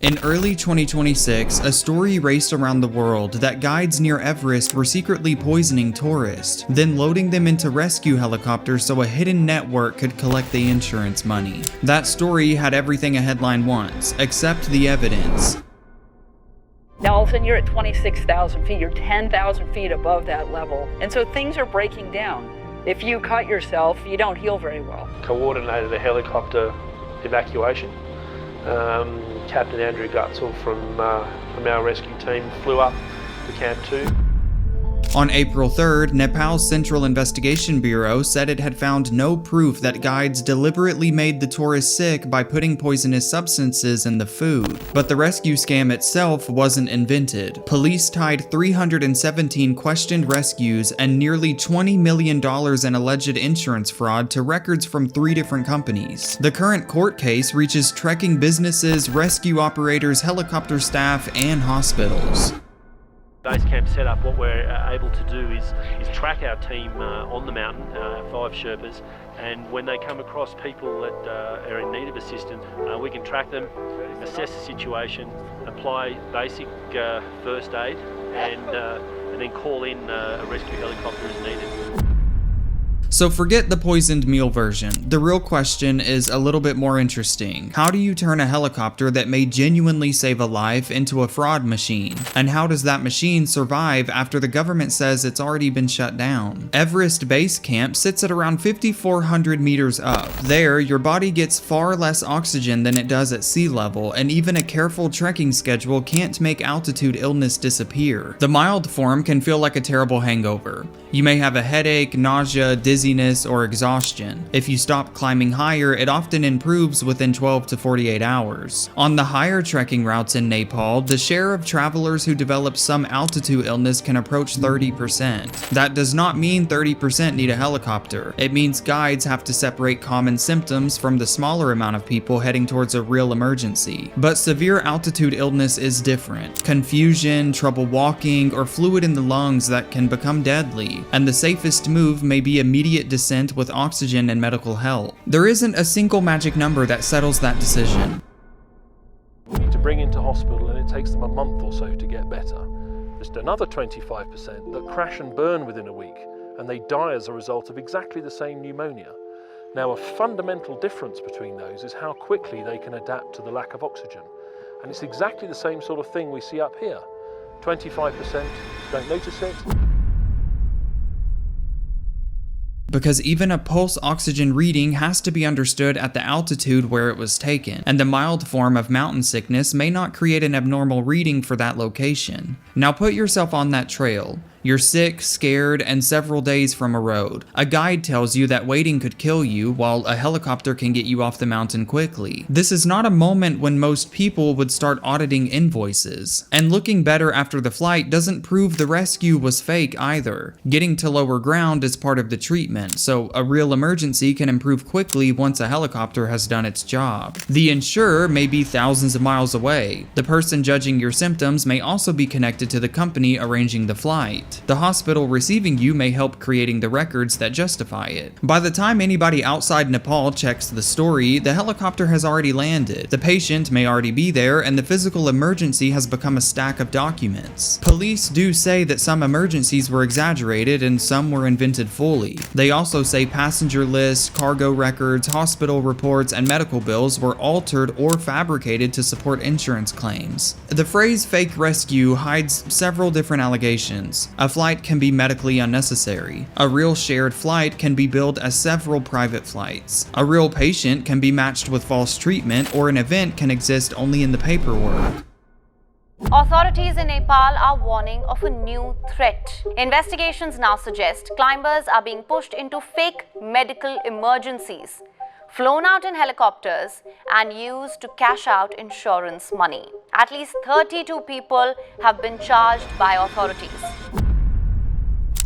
In early 2026, a story raced around the world that guides near Everest were secretly poisoning tourists, then loading them into rescue helicopters so a hidden network could collect the insurance money. That story had everything a headline wants, except the evidence. Now all of a sudden you're at 26,000 feet, you're 10,000 feet above that level, and so things are breaking down. If you cut yourself, you don't heal very well. Coordinated a helicopter evacuation. Captain Andrew Gutzel from our rescue team flew up to Camp 2. On April 3rd, Nepal's Central Investigation Bureau said it had found no proof that guides deliberately made the tourists sick by putting poisonous substances in the food. But the rescue scam itself wasn't invented. Police tied 317 questioned rescues and nearly $20 million in alleged insurance fraud to records from 3 different companies. The current court case reaches trekking businesses, rescue operators, helicopter staff, and hospitals. Base camp setup, what we're able to do is track our team on the mountain, 5 Sherpas, and when they come across people that are in need of assistance, we can track them, assess the situation, apply basic first aid, and then call in a rescue helicopter as needed. So forget the poisoned meal version. The real question is a little bit more interesting. How do you turn a helicopter that may genuinely save a life into a fraud machine? And how does that machine survive after the government says it's already been shut down? Everest Base Camp sits at around 5,400 meters up. There, your body gets far less oxygen than it does at sea level, and even a careful trekking schedule can't make altitude illness disappear. The mild form can feel like a terrible hangover. You may have a headache, nausea, dizziness, or exhaustion. If you stop climbing higher, it often improves within 12 to 48 hours. On the higher trekking routes in Nepal, the share of travelers who develop some altitude illness can approach 30%. That does not mean 30% need a helicopter. It means guides have to separate common symptoms from the smaller amount of people heading towards a real emergency. But severe altitude illness is different. Confusion, trouble walking, or fluid in the lungs that can become deadly. And the safest move may be immediate descent with oxygen and medical help. There isn't a single magic number that settles that decision. We need to bring into hospital and it takes them a month or so to get better. Just another 25% that crash and burn within a week, and they die as a result of exactly the same pneumonia. Now, a fundamental difference between those is how quickly they can adapt to the lack of oxygen. And it's exactly the same sort of thing we see up here. 25% don't notice it. Because even a pulse oxygen reading has to be understood at the altitude where it was taken, and the mild form of mountain sickness may not create an abnormal reading for that location. Now put yourself on that trail. You're sick, scared, and several days from a road. A guide tells you that waiting could kill you, while a helicopter can get you off the mountain quickly. This is not a moment when most people would start auditing invoices. And looking better after the flight doesn't prove the rescue was fake either. Getting to lower ground is part of the treatment, so a real emergency can improve quickly once a helicopter has done its job. The insurer may be thousands of miles away. The person judging your symptoms may also be connected to the company arranging the flight. The hospital receiving you may help creating the records that justify it. By the time anybody outside Nepal checks the story, the helicopter has already landed. The patient may already be there, and the physical emergency has become a stack of documents. Police do say that some emergencies were exaggerated and some were invented fully. They also say passenger lists, cargo records, hospital reports, and medical bills were altered or fabricated to support insurance claims. The phrase fake rescue hides several different allegations. A flight can be medically unnecessary. A real shared flight can be billed as several private flights. A real patient can be matched with false treatment, or an event can exist only in the paperwork. Authorities in Nepal are warning of a new threat. Investigations now suggest climbers are being pushed into fake medical emergencies, flown out in helicopters and used to cash out insurance money. At least 32 people have been charged by authorities.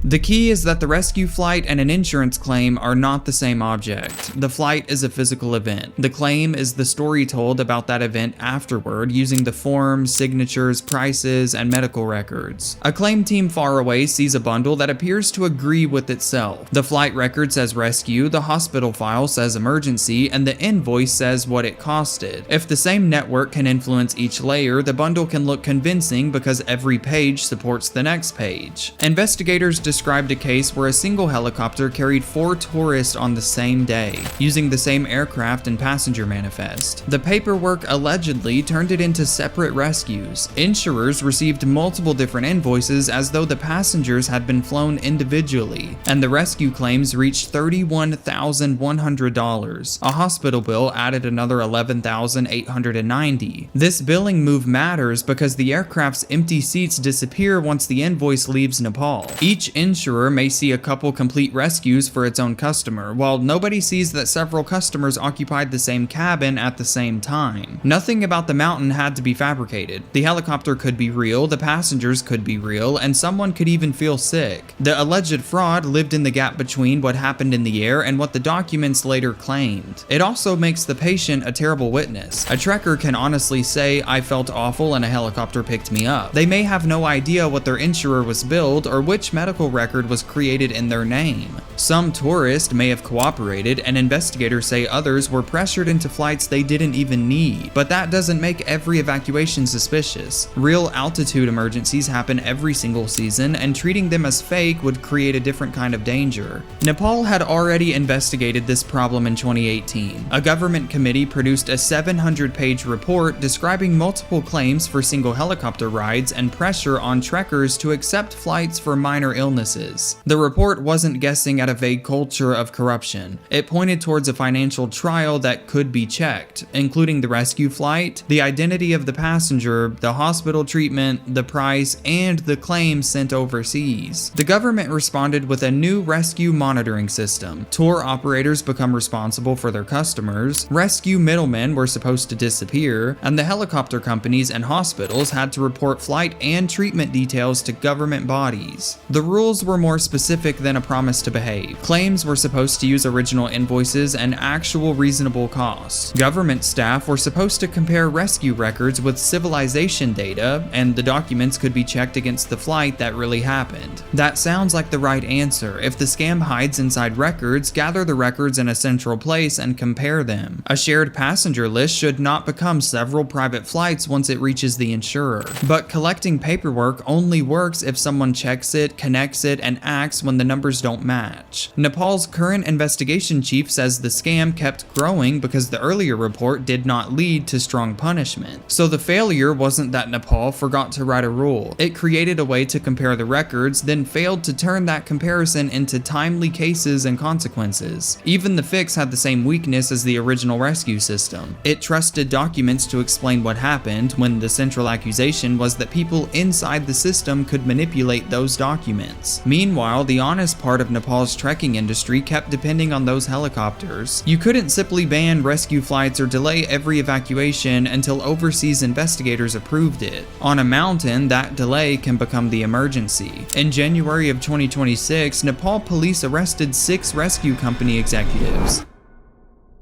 The key is that the rescue flight and an insurance claim are not the same object. The flight is a physical event. The claim is the story told about that event afterward using the forms, signatures, prices, and medical records. A claim team far away sees a bundle that appears to agree with itself. The flight record says rescue, the hospital file says emergency, and the invoice says what it costed. If the same network can influence each layer, the bundle can look convincing because every page supports the next page. Investigators described a case where a single helicopter carried 4 tourists on the same day, using the same aircraft and passenger manifest. The paperwork allegedly turned it into separate rescues. Insurers received multiple different invoices as though the passengers had been flown individually, and the rescue claims reached $31,100. A hospital bill added another $11,890. This billing move matters because the aircraft's empty seats disappear once the invoice leaves Nepal. Each insurer may see a couple complete rescues for its own customer, while nobody sees that several customers occupied the same cabin at the same time. Nothing about the mountain had to be fabricated. The helicopter could be real, the passengers could be real, and someone could even feel sick. The alleged fraud lived in the gap between what happened in the air and what the documents later claimed. It also makes the patient a terrible witness. A trekker can honestly say, "I felt awful and a helicopter picked me up." They may have no idea what their insurer was billed or which medical record was created in their name. Some tourists may have cooperated, and investigators say others were pressured into flights they didn't even need. But that doesn't make every evacuation suspicious. Real altitude emergencies happen every single season, and treating them as fake would create a different kind of danger. Nepal had already investigated this problem in 2018. A government committee produced a 700-page report describing multiple claims for single helicopter rides and pressure on trekkers to accept flights for minor illnesses. The report wasn't guessing at a vague culture of corruption. It pointed towards a financial trial that could be checked, including the rescue flight, the identity of the passenger, the hospital treatment, the price, and the claims sent overseas. The government responded with a new rescue monitoring system. Tour operators become responsible for their customers, rescue middlemen were supposed to disappear, and the helicopter companies and hospitals had to report flight and treatment details to government bodies. The rules were more specific than a promise to behave. Claims were supposed to use original invoices and actual reasonable costs. Government staff were supposed to compare rescue records with civilization data, and the documents could be checked against the flight that really happened. That sounds like the right answer. If the scam hides inside records, gather the records in a central place and compare them. A shared passenger list should not become several private flights once it reaches the insurer. But collecting paperwork only works if someone checks it, connects it, and acts when the numbers don't match. Nepal's current investigation chief says the scam kept growing because the earlier report did not lead to strong punishment. So the failure wasn't that Nepal forgot to write a rule. It created a way to compare the records, then failed to turn that comparison into timely cases and consequences. Even the fix had the same weakness as the original rescue system. It trusted documents to explain what happened when the central accusation was that people inside the system could manipulate those documents. Meanwhile, the honest part of Nepal's trekking industry kept depending on those helicopters. You couldn't simply ban rescue flights or delay every evacuation until overseas investigators approved it. On a mountain, that delay can become the emergency. In January of 2026, Nepal police arrested 6 rescue company executives.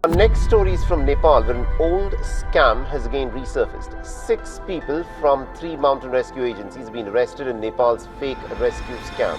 Our next story is from Nepal, where an old scam has again resurfaced. 6 people from 3 mountain rescue agencies have been arrested in Nepal's fake rescue scam.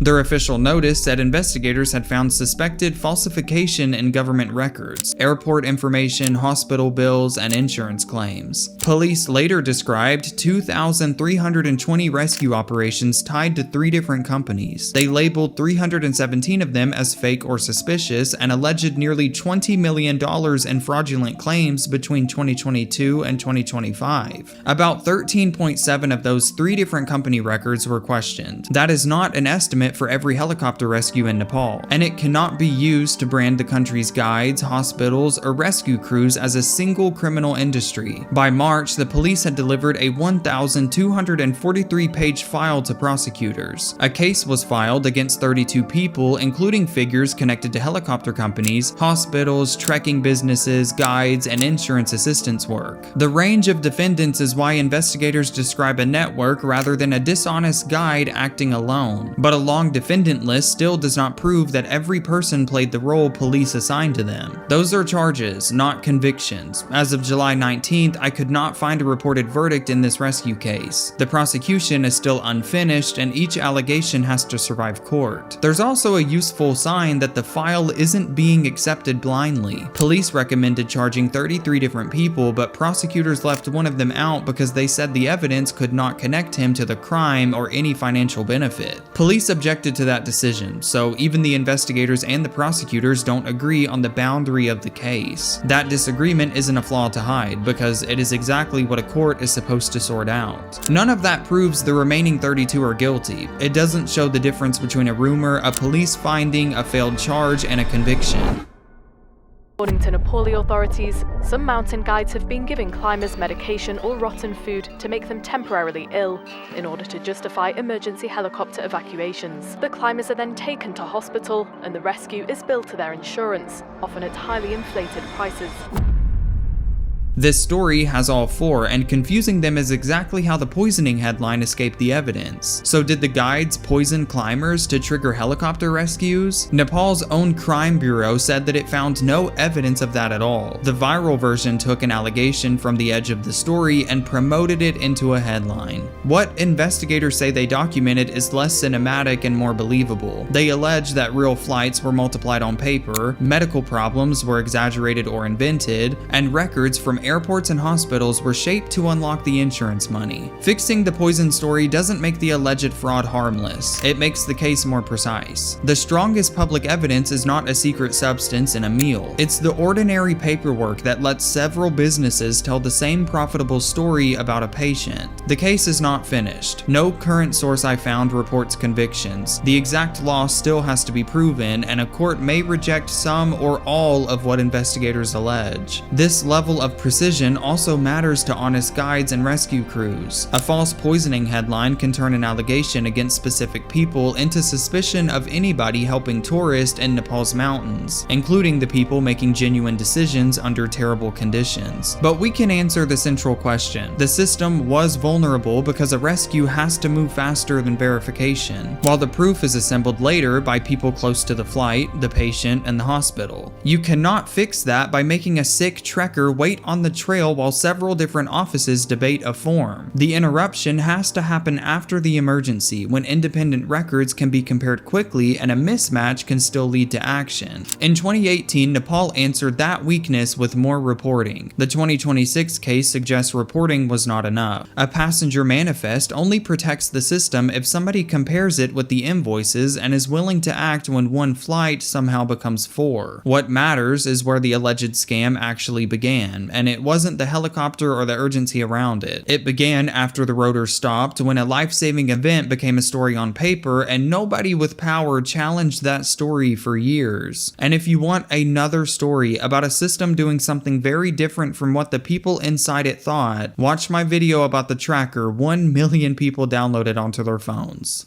Their official notice said investigators had found suspected falsification in government records, airport information, hospital bills, and insurance claims. Police later described 2,320 rescue operations tied to 3 different companies. They labeled 317 of them as fake or suspicious and alleged nearly $20 million in fraudulent claims between 2022 and 2025. About 13.7 of those 3 different company records were questioned. That is not an estimate estimate for every helicopter rescue in Nepal, and it cannot be used to brand the country's guides, hospitals, or rescue crews as a single criminal industry. By March, the police had delivered a 1,243-page file to prosecutors. A case was filed against 32 people, including figures connected to helicopter companies, hospitals, trekking businesses, guides, and insurance assistance work. The range of defendants is why investigators describe a network rather than a dishonest guide acting alone. But a long defendant list still does not prove that every person played the role police assigned to them. Those are charges, not convictions. As of July 19th, I could not find a reported verdict in this rescue case. The prosecution is still unfinished, and each allegation has to survive court. There's also a useful sign that the file isn't being accepted blindly. Police recommended charging 33 different people, but prosecutors left one of them out because they said the evidence could not connect him to the crime or any financial benefit. Police objected to that decision, so even the investigators and the prosecutors don't agree on the boundary of the case. That disagreement isn't a flaw to hide, because it is exactly what a court is supposed to sort out. None of that proves the remaining 32 are guilty. It doesn't show the difference between a rumor, a police finding, a failed charge, and a conviction. According to Nepali authorities, some mountain guides have been giving climbers medication or rotten food to make them temporarily ill in order to justify emergency helicopter evacuations. The climbers are then taken to hospital and the rescue is billed to their insurance, often at highly inflated prices. This story has all four, and confusing them is exactly how the poisoning headline escaped the evidence. So did the guides poison climbers to trigger helicopter rescues? Nepal's own crime bureau said that it found no evidence of that at all. The viral version took an allegation from the edge of the story and promoted it into a headline. What investigators say they documented is less cinematic and more believable. They allege that real flights were multiplied on paper, medical problems were exaggerated or invented, and records from airports and hospitals were shaped to unlock the insurance money. Fixing the poison story doesn't make the alleged fraud harmless. It makes the case more precise. The strongest public evidence is not a secret substance in a meal. It's the ordinary paperwork that lets several businesses tell the same profitable story about a patient. The case is not finished. No current source I found reports convictions. The exact loss still has to be proven, and a court may reject some or all of what investigators allege. This level of precision also matters to honest guides and rescue crews. A false poisoning headline can turn an allegation against specific people into suspicion of anybody helping tourists in Nepal's mountains, including the people making genuine decisions under terrible conditions. But we can answer the central question. The system was vulnerable because a rescue has to move faster than verification, while the proof is assembled later by people close to the flight, the patient, and the hospital. You cannot fix that by making a sick trekker wait on the trail while several different offices debate a form. The interruption has to happen after the emergency, when independent records can be compared quickly and a mismatch can still lead to action. In 2018, Nepal answered that weakness with more reporting. The 2026 case suggests reporting was not enough. A passenger manifest only protects the system if somebody compares it with the invoices and is willing to act when one flight somehow becomes four. What matters is where the alleged scam actually began, and it wasn't the helicopter or the urgency around it. It began after the rotor stopped, when a life-saving event became a story on paper, and nobody with power challenged that story for years. And if you want another story about a system doing something very different from what the people inside it thought, watch my video about the tracker 1 million people downloaded onto their phones.